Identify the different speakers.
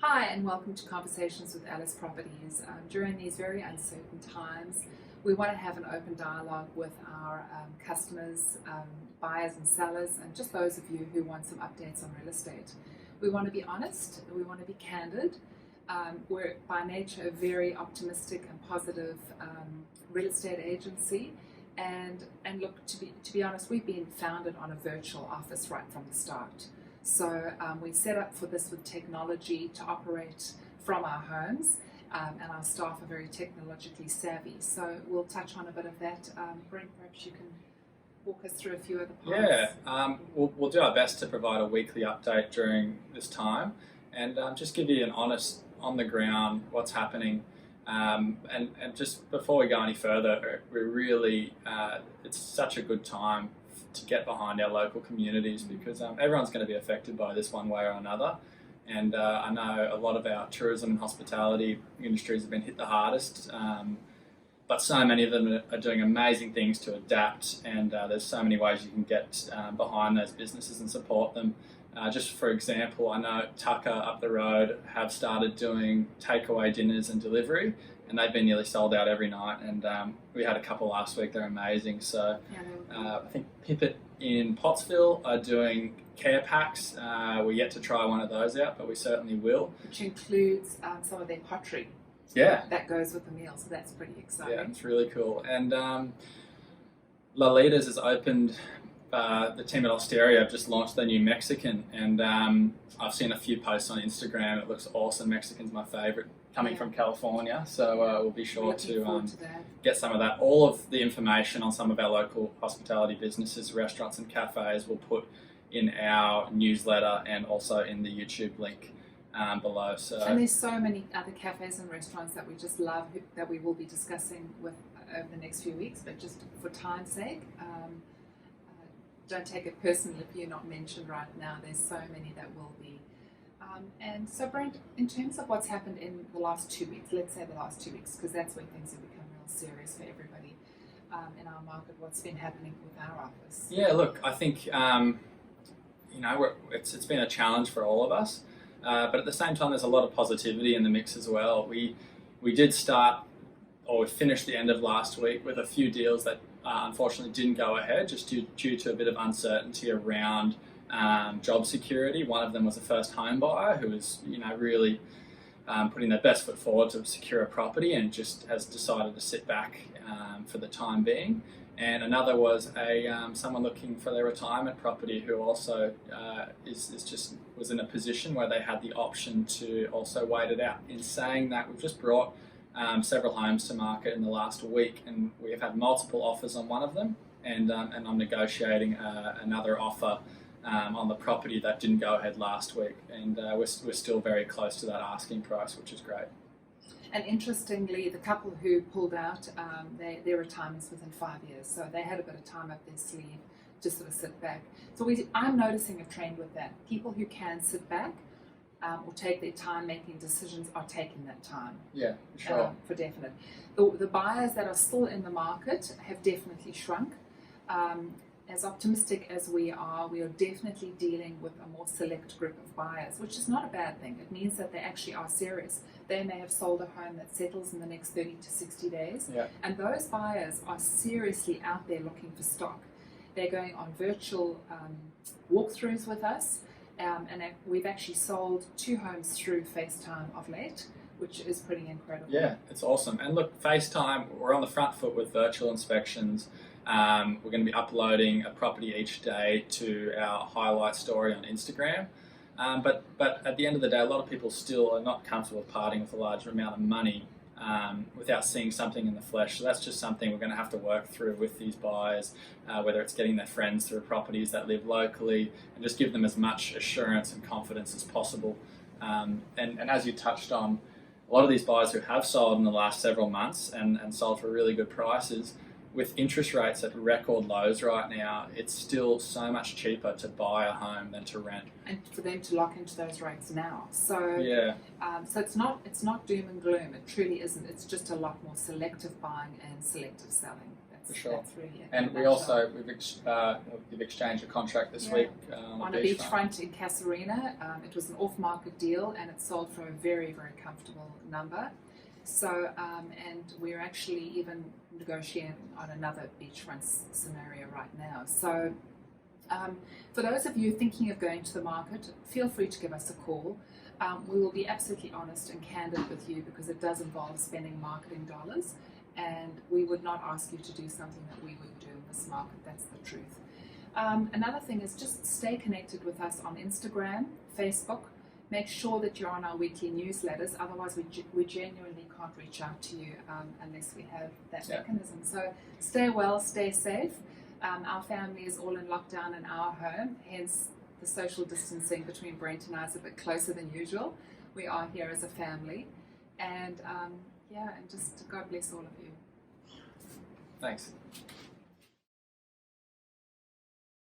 Speaker 1: Hi and welcome to Conversations with Alice Properties. During these very uncertain times, we want to have an open dialogue with our customers, buyers and sellers, and just those of you who want some updates on real estate. We want to be honest, we want to be candid. We're by nature a very optimistic and positive real estate agency, and look, to be honest, we've been founded on a virtual office right from the start. So we set up for this with technology to operate from our homes, and our staff are very technologically savvy. So we'll touch on a bit of that. Brent, perhaps you can walk us through a few other parts.
Speaker 2: Yeah, we'll do our best to provide a weekly update during this time and just give you an honest, on the ground, what's happening. And just before we go any further, we're really, it's such a good time to get behind our local communities because everyone's going to be affected by this one way or another. And I know a lot of our tourism and hospitality industries have been hit the hardest, but so many of them are doing amazing things to adapt, and there's so many ways you can get behind those businesses and support them. Just for example, I know Tucker up the road have started doing takeaway dinners and delivery, and they've been nearly sold out every night, and we had a couple last week. They're amazing. So I think Pippet in Pottsville are doing care packs. We're yet to try one of those out, but we certainly will.
Speaker 1: Which includes some of their pottery.
Speaker 2: Yeah.
Speaker 1: That goes with the meal, so that's pretty exciting.
Speaker 2: Yeah, it's really cool. And Lolita's has opened, the team at Osteria have just launched their new Mexican, and I've seen a few posts on Instagram. It looks awesome. Mexican's my favourite, coming from California, so we'll be sure to get some of that. All of the information on some of our local hospitality businesses, restaurants and cafes we'll put in our newsletter and also in the YouTube link below. So, and
Speaker 1: there's so many other cafes and restaurants that we just love that we will be discussing with over the next few weeks, but just for time's sake, don't take it personally if you're not mentioned right now. There's so many that will be. And so, Brent, in terms of what's happened in the last 2 weeks, let's say the last 2 weeks, because that's when things have become real serious for everybody in our market, what's been happening with our office?
Speaker 2: Yeah, look, I think, it's been a challenge for all of us, but at the same time, there's a lot of positivity in the mix as well. We did start, or we finished the end of last week with a few deals that unfortunately didn't go ahead, just due to a bit of uncertainty around job security. One of them was a first home buyer who was, really putting their best foot forward to secure a property and just has decided to sit back for the time being. And another was someone looking for their retirement property who also was in a position where they had the option to also wait it out. In saying that, we've just brought several homes to market in the last week, and we have had multiple offers on one of them, and I'm negotiating another offer on the property that didn't go ahead last week, and we're still very close to that asking price, which is great.
Speaker 1: And interestingly, the couple who pulled out, their retirement's within 5 years, so they had a bit of time up their sleeve to sort of sit back. So I'm noticing a trend with that. People who can sit back or take their time making decisions are taking that time.
Speaker 2: Yeah, for sure.
Speaker 1: For definite. The buyers that are still in the market have definitely shrunk. As optimistic as we are definitely dealing with a more select group of buyers, which is not a bad thing. It means that they actually are serious. They may have sold a home that settles in the next 30 to 60 days.
Speaker 2: Yeah.
Speaker 1: And those buyers are seriously out there looking for stock. They're going on virtual walkthroughs with us. And we've actually sold 2 homes through FaceTime of late, which is pretty incredible.
Speaker 2: Yeah, it's awesome. And look, FaceTime, we're on the front foot with virtual inspections. We're going to be uploading a property each day to our highlight story on Instagram. But at the end of the day, a lot of people still are not comfortable with parting with a large amount of money without seeing something in the flesh. So that's just something we're going to have to work through with these buyers, whether it's getting their friends through properties that live locally, and just give them as much assurance and confidence as possible. And as you touched on, a lot of these buyers who have sold in the last several months and sold for really good prices, with interest rates at record lows right now, it's still so much cheaper to buy a home than to rent.
Speaker 1: And for them to lock into those rates now. So
Speaker 2: yeah.
Speaker 1: So it's not doom and gloom. It truly isn't. It's just a lot more selective buying and selective selling.
Speaker 2: For sure.
Speaker 1: That's really it.
Speaker 2: And we've exchanged a contract this week
Speaker 1: on a beachfront in Casuarina. It was an off-market deal, and it sold for a very, very comfortable number. So, and we're actually even negotiating on another beachfront scenario right now. So, for those of you thinking of going to the market, feel free to give us a call. We will be absolutely honest and candid with you, because it does involve spending marketing dollars, and we would not ask you to do something that we would do in this market. That's the truth. Another thing is just stay connected with us on Instagram, Facebook. Make sure that you're on our weekly newsletters, otherwise we genuinely can't reach out to you unless we have that mechanism. So stay well, stay safe. Our family is all in lockdown in our home, hence the social distancing between Brent and I is a bit closer than usual. We are here as a family, and and just God bless all of you.
Speaker 2: Thanks.